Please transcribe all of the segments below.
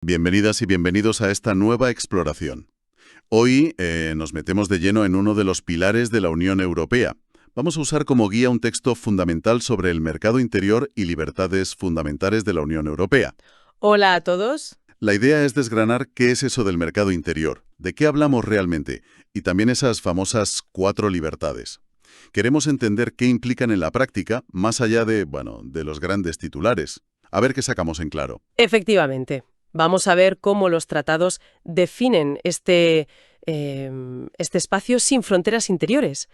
Bienvenidas y bienvenidos a esta nueva exploración. Hoy nos metemos de lleno en uno de los pilares de la Unión Europea. Vamos a usar como guía un texto fundamental sobre el mercado interior y libertades fundamentales de la Unión Europea. Hola a todos. La idea es desgranar qué es eso del mercado interior, de qué hablamos realmente, y también esas famosas 4 libertades. Queremos entender qué implican en la práctica, más allá de los grandes titulares. A ver qué sacamos en claro. Efectivamente, vamos a ver cómo los tratados definen este espacio sin fronteras interiores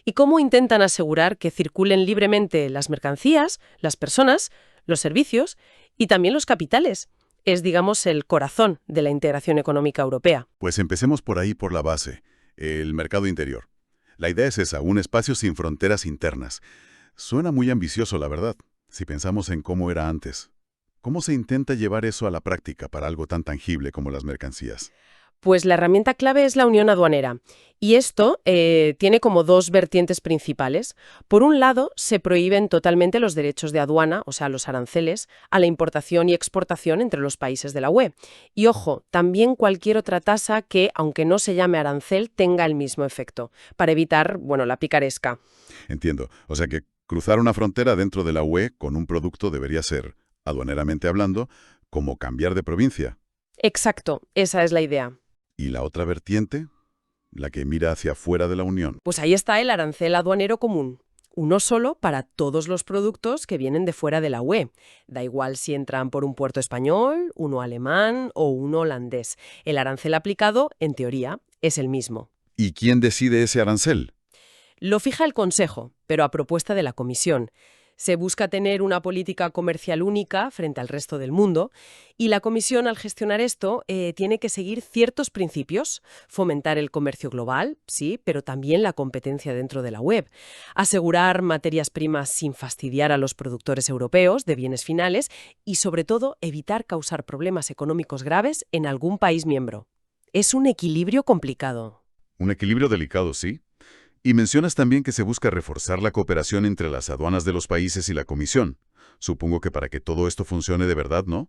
y cómo intentan asegurar que circulen libremente las mercancías, las personas, los servicios y también los capitales. Es, digamos, el corazón de la integración económica europea. Pues empecemos por ahí, por la base, el mercado interior. La idea es esa, un espacio sin fronteras internas. Suena muy ambicioso, la verdad, si pensamos en cómo era antes. ¿Cómo se intenta llevar eso a la práctica para algo tan tangible como las mercancías? Pues la herramienta clave es la unión aduanera. Y esto tiene como 2 vertientes principales. Por un lado, se prohíben totalmente los derechos de aduana, o sea, los aranceles, a la importación y exportación entre los países de la UE. Y ojo, también cualquier otra tasa que, aunque no se llame arancel, tenga el mismo efecto, para evitar, la picaresca. Entiendo. O sea que cruzar una frontera dentro de la UE con un producto debería ser, aduaneramente hablando, como cambiar de provincia. Exacto, esa es la idea. ¿Y la otra vertiente? La que mira hacia fuera de la Unión. Pues ahí está el arancel aduanero común. Uno solo para todos los productos que vienen de fuera de la UE. Da igual si entran por un puerto español, uno alemán o uno holandés. El arancel aplicado, en teoría, es el mismo. ¿Y quién decide ese arancel? Lo fija el Consejo, pero a propuesta de la Comisión. Se busca tener una política comercial única frente al resto del mundo y la Comisión, al gestionar esto, tiene que seguir ciertos principios. Fomentar el comercio global, sí, pero también la competencia dentro de la web. Asegurar materias primas sin fastidiar a los productores europeos de bienes finales y, sobre todo, evitar causar problemas económicos graves en algún país miembro. Es un equilibrio complicado. Un equilibrio delicado, sí. Y mencionas también que se busca reforzar la cooperación entre las aduanas de los países y la Comisión. Supongo que para que todo esto funcione de verdad, ¿no?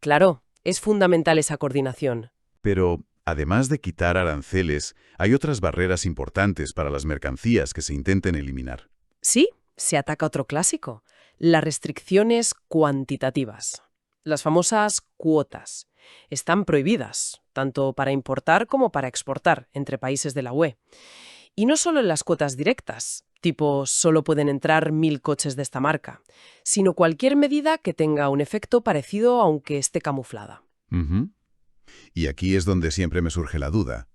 Claro, es fundamental esa coordinación. Pero, además de quitar aranceles, hay otras barreras importantes para las mercancías que se intenten eliminar. Sí, se ataca otro clásico, las restricciones cuantitativas. Las famosas cuotas. Están prohibidas, tanto para importar como para exportar entre países de la UE. Y no solo en las cuotas directas, tipo solo pueden entrar 1000 coches de esta marca, sino cualquier medida que tenga un efecto parecido aunque esté camuflada. Ujú. Y aquí es donde siempre me surge la duda.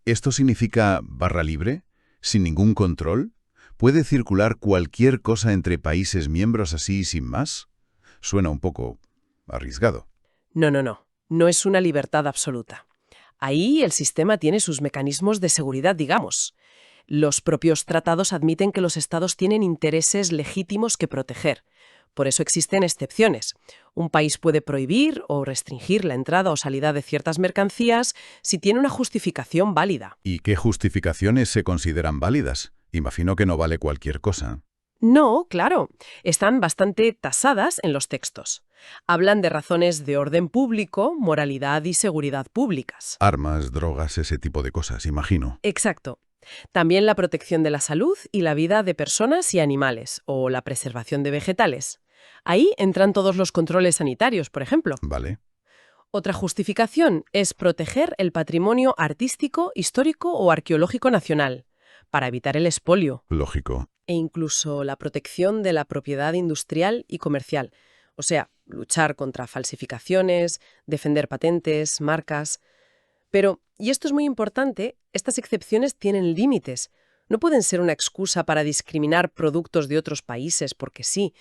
¿Esto significa barra libre? ¿Sin ningún control? ¿Puede circular cualquier cosa entre países miembros así sin más? Suena un poco arriesgado. No, no, no. No es una libertad absoluta. Ahí el sistema tiene sus mecanismos de seguridad, digamos. Los propios tratados admiten que los estados tienen intereses legítimos que proteger. Por eso existen excepciones. Un país puede prohibir o restringir la entrada o salida de ciertas mercancías si tiene una justificación válida. ¿Y qué justificaciones se consideran válidas? Imagino que no vale cualquier cosa. No, claro. Están bastante tasadas en los textos. Hablan de razones de orden público, moralidad y seguridad públicas. Armas, drogas, ese tipo de cosas, imagino. Exacto. También la protección de la salud y la vida de personas y animales, o la preservación de vegetales. Ahí entran todos los controles sanitarios, por ejemplo. Vale. Otra justificación es proteger el patrimonio artístico, histórico o arqueológico nacional, para evitar el expolio. Lógico. E incluso la protección de la propiedad industrial y comercial. O sea, luchar contra falsificaciones, defender patentes, marcas. Pero, y esto es muy importante, estas excepciones tienen límites. No pueden ser una excusa para discriminar productos de otros países porque sí,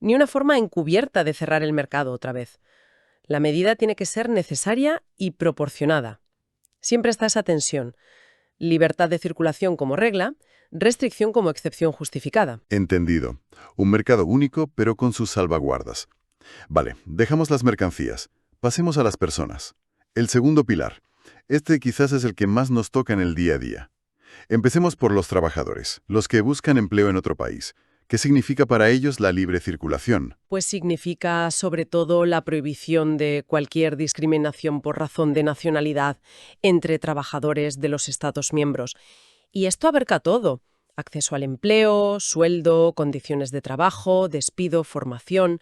ni una forma encubierta de cerrar el mercado otra vez. La medida tiene que ser necesaria y proporcionada. Siempre está esa tensión. Libertad de circulación como regla, restricción como excepción justificada. Entendido. Un mercado único, pero con sus salvaguardas. Vale, dejamos las mercancías. Pasemos a las personas. El segundo pilar. Este quizás es el que más nos toca en el día a día. Empecemos por los trabajadores, los que buscan empleo en otro país, ¿Qué significa para ellos la libre circulación? Pues significa sobre todo la prohibición de cualquier discriminación por razón de nacionalidad entre trabajadores de los Estados miembros. Y esto abarca todo: acceso al empleo, sueldo, condiciones de trabajo, despido, formación.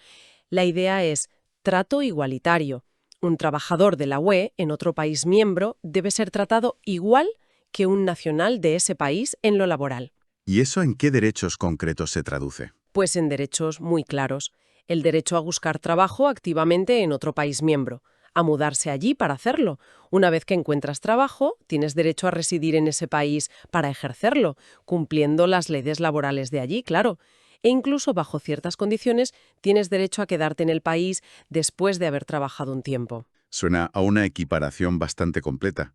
La idea es trato igualitario. Un trabajador de la UE en otro país miembro debe ser tratado igual que un nacional de ese país en lo laboral. ¿Y eso en qué derechos concretos se traduce? Pues en derechos muy claros: el derecho a buscar trabajo activamente en otro país miembro, a mudarse allí para hacerlo. Una vez que encuentras trabajo, tienes derecho a residir en ese país para ejercerlo, cumpliendo las leyes laborales de allí, claro. E incluso bajo ciertas condiciones tienes derecho a quedarte en el país después de haber trabajado un tiempo. Suena a una equiparación bastante completa.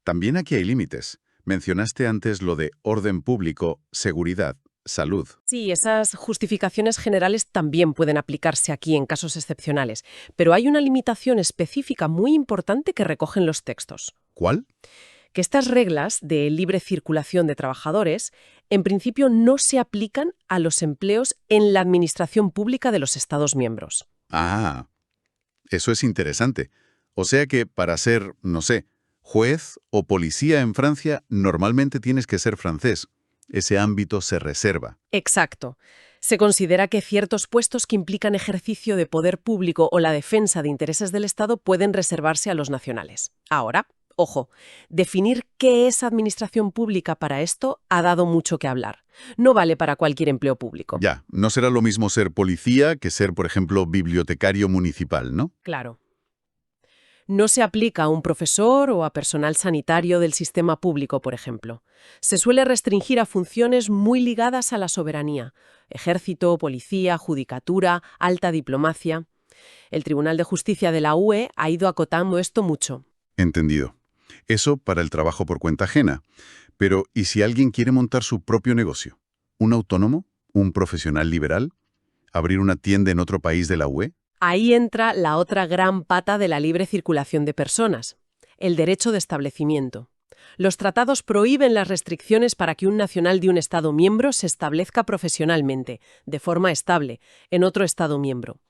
También aquí hay límites. Mencionaste antes lo de orden público, seguridad, salud. Sí, esas justificaciones generales también pueden aplicarse aquí en casos excepcionales, pero hay una limitación específica muy importante que recogen los textos: ¿Cuál? que estas reglas de libre circulación de trabajadores en principio no se aplican a los empleos en la administración pública de los Estados miembros. Ah, eso es interesante. O sea que para ser, no sé, juez o policía en Francia, normalmente tienes que ser francés. Ese ámbito se reserva. Exacto. Se considera que ciertos puestos que implican ejercicio de poder público o la defensa de intereses del Estado pueden reservarse a los nacionales. Ahora, ojo, definir qué es administración pública para esto ha dado mucho que hablar. No vale para cualquier empleo público. Ya, no será lo mismo ser policía que ser, por ejemplo, bibliotecario municipal, ¿no? Claro. No se aplica a un profesor o a personal sanitario del sistema público, por ejemplo. Se suele restringir a funciones muy ligadas a la soberanía: ejército, policía, judicatura, alta diplomacia. El Tribunal de Justicia de la UE ha ido acotando esto mucho. Entendido. Eso para el trabajo por cuenta ajena. Pero, ¿y si alguien quiere montar su propio negocio? ¿Un autónomo? ¿Un profesional liberal? ¿Abrir una tienda en otro país de la UE? Ahí entra la otra gran pata de la libre circulación de personas: el derecho de establecimiento. Los tratados prohíben las restricciones para que un nacional de un Estado miembro se establezca profesionalmente, de forma estable, en otro Estado miembro.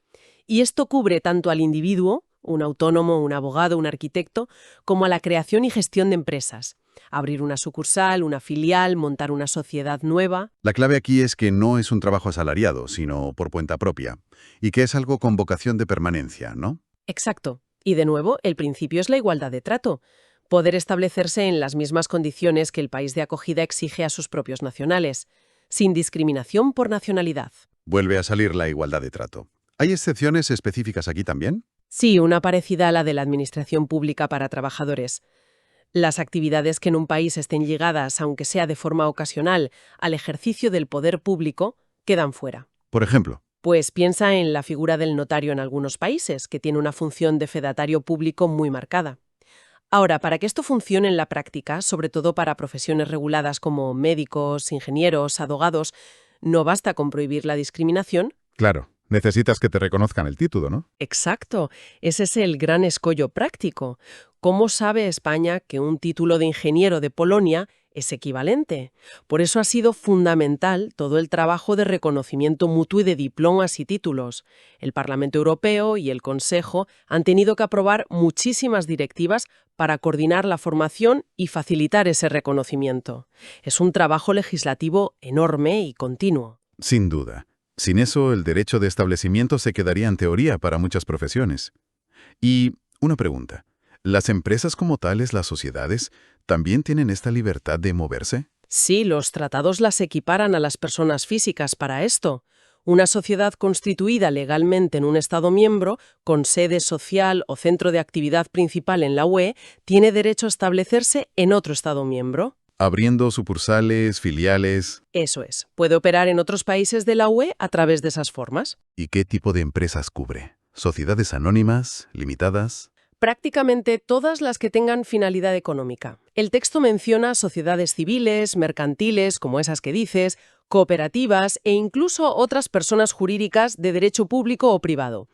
Y esto cubre tanto al individuo, un autónomo, un abogado, un arquitecto, como a la creación y gestión de empresas: abrir una sucursal, una filial, montar una sociedad nueva. La clave aquí es que no es un trabajo asalariado, sino por cuenta propia, y que es algo con vocación de permanencia, ¿no? Exacto. Y de nuevo, el principio es la igualdad de trato: poder establecerse en las mismas condiciones que el país de acogida exige a sus propios nacionales, sin discriminación por nacionalidad. Vuelve a salir la igualdad de trato. ¿Hay excepciones específicas aquí también? Sí, una parecida a la de la administración pública para trabajadores. Las actividades que en un país estén ligadas, aunque sea de forma ocasional, al ejercicio del poder público, quedan fuera. Por ejemplo, Pues piensa en la figura del notario en algunos países, que tiene una función de fedatario público muy marcada. Ahora, para que esto funcione en la práctica, sobre todo para profesiones reguladas como médicos, ingenieros, abogados, no basta con prohibir la discriminación. claro, necesitas que te reconozcan el título, ¿no? Exacto, ese es el gran escollo práctico. ¿Cómo sabe España que un título de ingeniero de Polonia es equivalente? Por eso ha sido fundamental todo el trabajo de reconocimiento mutuo y de diplomas y títulos. El Parlamento Europeo y el Consejo han tenido que aprobar muchísimas directivas para coordinar la formación y facilitar ese reconocimiento. Es un trabajo legislativo enorme y continuo. Sin duda. Sin eso, el derecho de establecimiento se quedaría en teoría para muchas profesiones. Y una pregunta. ¿Las empresas como tales, las sociedades, también tienen esta libertad de moverse? Sí, los tratados las equiparan a las personas físicas para esto. Una sociedad constituida legalmente en un Estado miembro, con sede social o centro de actividad principal en la UE, tiene derecho a establecerse en otro Estado miembro. Abriendo sucursales, filiales. Eso es, puede operar en otros países de la UE a través de esas formas. ¿Y qué tipo de empresas cubre? ¿Sociedades anónimas? ¿Limitadas? Prácticamente todas las que tengan finalidad económica. El texto menciona sociedades civiles, mercantiles, como esas que dices, cooperativas e incluso otras personas jurídicas de derecho público o privado.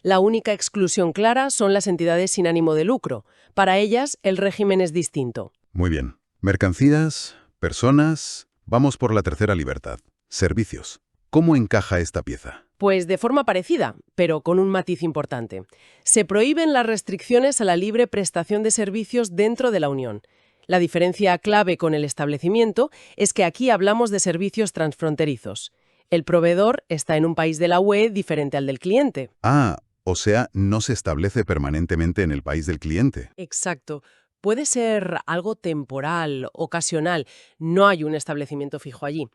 La única exclusión clara son las entidades sin ánimo de lucro. Para ellas, el régimen es distinto. Muy bien. Mercancías, personas. Vamos por la tercera libertad. Servicios. ¿Cómo encaja esta pieza? Pues de forma parecida, pero con un matiz importante. Se prohíben las restricciones a la libre prestación de servicios dentro de la Unión. La diferencia clave con el establecimiento es que aquí hablamos de servicios transfronterizos. El proveedor está en un país de la UE diferente al del cliente. Ah, o sea, no se establece permanentemente en el país del cliente. Exacto. Puede ser algo temporal, ocasional. No hay un establecimiento fijo allí.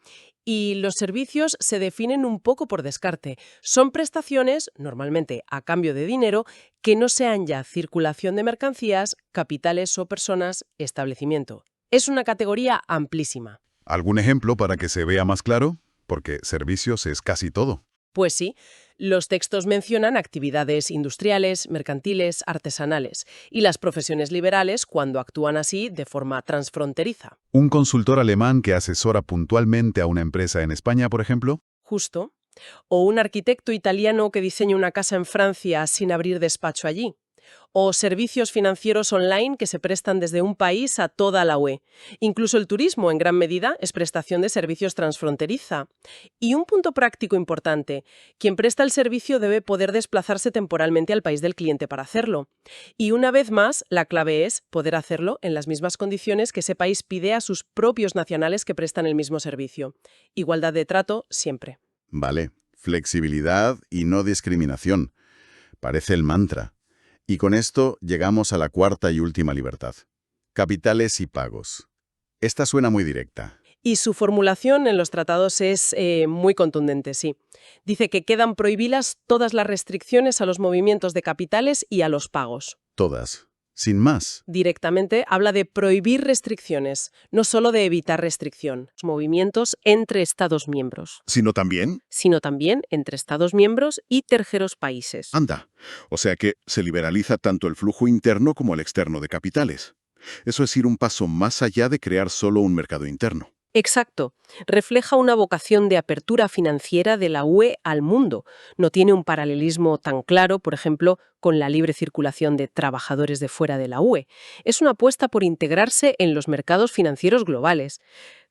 Y los servicios se definen un poco por descarte. Son prestaciones, normalmente a cambio de dinero, que no sean ya circulación de mercancías, capitales o personas, establecimiento. Es una categoría amplísima. ¿Algún ejemplo para que se vea más claro? Porque servicios es casi todo. Pues sí, los textos mencionan actividades industriales, mercantiles, artesanales y las profesiones liberales cuando actúan así de forma transfronteriza. ¿Un consultor alemán que asesora puntualmente a una empresa en España, por ejemplo? Justo. O un arquitecto italiano que diseña una casa en Francia sin abrir despacho allí. O servicios financieros online que se prestan desde un país a toda la UE. Incluso el turismo, en gran medida, es prestación de servicios transfronteriza. Y un punto práctico importante, quien presta el servicio debe poder desplazarse temporalmente al país del cliente para hacerlo. Y una vez más, la clave es poder hacerlo en las mismas condiciones que ese país pide a sus propios nacionales que prestan el mismo servicio. Igualdad de trato siempre. Vale, flexibilidad y no discriminación. Parece el mantra. Y con esto llegamos a la cuarta y última libertad. Capitales y pagos. Esta suena muy directa. Y su formulación en los tratados es muy contundente, sí. Dice que quedan prohibidas todas las restricciones a los movimientos de capitales y a los pagos. Todas. Sin más. Directamente habla de prohibir restricciones, no solo de evitar restricción, los movimientos entre Estados miembros, ¿Sino también? sino también entre Estados miembros y terceros países. Anda. O sea que se liberaliza tanto el flujo interno como el externo de capitales. Eso es ir un paso más allá de crear solo un mercado interno. Exacto. Refleja una vocación de apertura financiera de la UE al mundo. No tiene un paralelismo tan claro, por ejemplo, con la libre circulación de trabajadores de fuera de la UE. Es una apuesta por integrarse en los mercados financieros globales.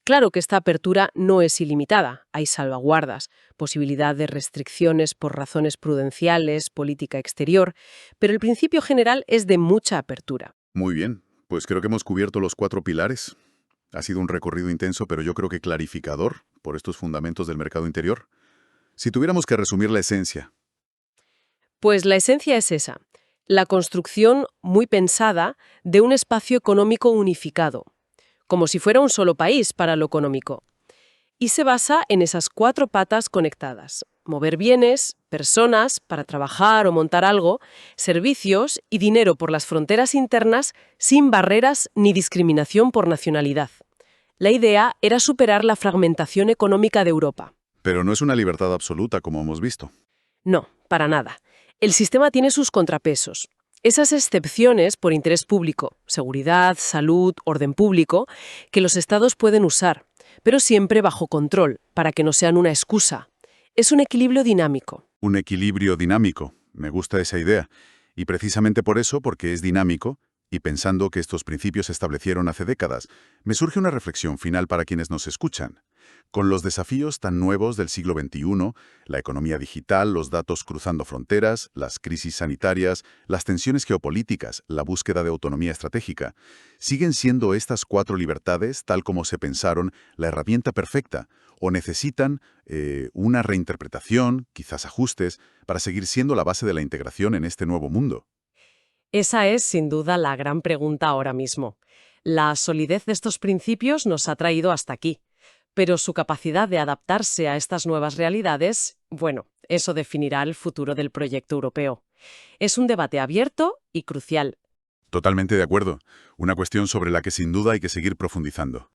Claro que esta apertura no es ilimitada. Hay salvaguardas, posibilidad de restricciones por razones prudenciales, política exterior, pero el principio general es de mucha apertura. Muy bien. Pues creo que hemos cubierto los 4 pilares. Ha sido un recorrido intenso, pero yo creo que clarificador por estos fundamentos del mercado interior. Si tuviéramos que resumir la esencia. Pues la esencia es esa, la construcción muy pensada de un espacio económico unificado, como si fuera un solo país para lo económico. Y se basa en esas 4 patas conectadas: mover bienes, personas para trabajar o montar algo, servicios y dinero por las fronteras internas sin barreras ni discriminación por nacionalidad. La idea era superar la fragmentación económica de Europa. Pero no es una libertad absoluta, como hemos visto. No, para nada. El sistema tiene sus contrapesos. Esas excepciones por interés público, seguridad, salud, orden público, que los estados pueden usar, pero siempre bajo control, para que no sean una excusa. Es un equilibrio dinámico. Un equilibrio dinámico. Me gusta esa idea. Y precisamente por eso, porque es dinámico, y pensando que estos principios se establecieron hace décadas, me surge una reflexión final para quienes nos escuchan. Con los desafíos tan nuevos del siglo XXI, la economía digital, los datos cruzando fronteras, las crisis sanitarias, las tensiones geopolíticas, la búsqueda de autonomía estratégica, ¿siguen siendo estas 4 libertades, tal como se pensaron, la herramienta perfecta? ¿O necesitan una reinterpretación, quizás ajustes, para seguir siendo la base de la integración en este nuevo mundo? Esa es, sin duda, la gran pregunta ahora mismo. La solidez de estos principios nos ha traído hasta aquí, pero su capacidad de adaptarse a estas nuevas realidades, bueno, eso definirá el futuro del proyecto europeo. Es un debate abierto y crucial. Totalmente de acuerdo. Una cuestión sobre la que sin duda hay que seguir profundizando.